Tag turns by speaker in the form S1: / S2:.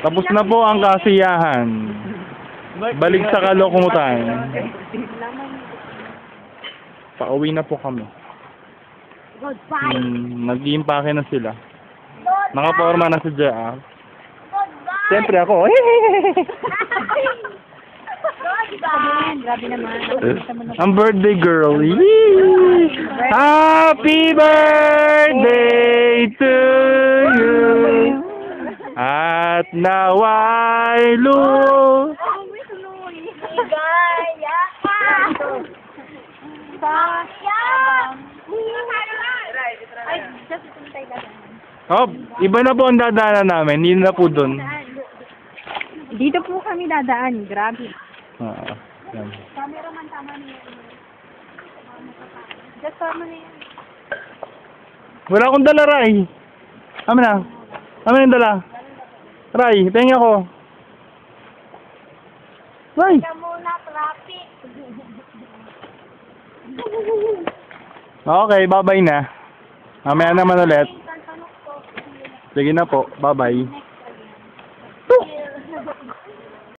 S1: Tapos na po ang kasiyahan. Balik sa kalokumutan. Pauwi na po kami.
S2: Goodbye.
S1: Nag-iimpake na sila. Nakaporma na si JR.
S2: Goodbye.
S1: Siyempre ako.
S2: Goodbye. Grabe naman.
S1: Ang birthday girl. Yee! Happy birthday to you. At naway lu.
S2: Ligaya ka. Ay, just tuntay ka.
S1: Oh, iba na po ang dadaanan namin. Hindi na po dun.
S2: Dito po kami dadaan. Grabe.
S1: Yan.
S2: Cameraman, tama niya. Just tama niya.
S1: Wala akong dala, Ray. Amin na. Amin yung dala. Ray, pengi ako. Ray.
S2: Ika muna, traffic.
S1: Okay, bye-bye na. Mamaya naman ulit. Sige na po. Bye-bye.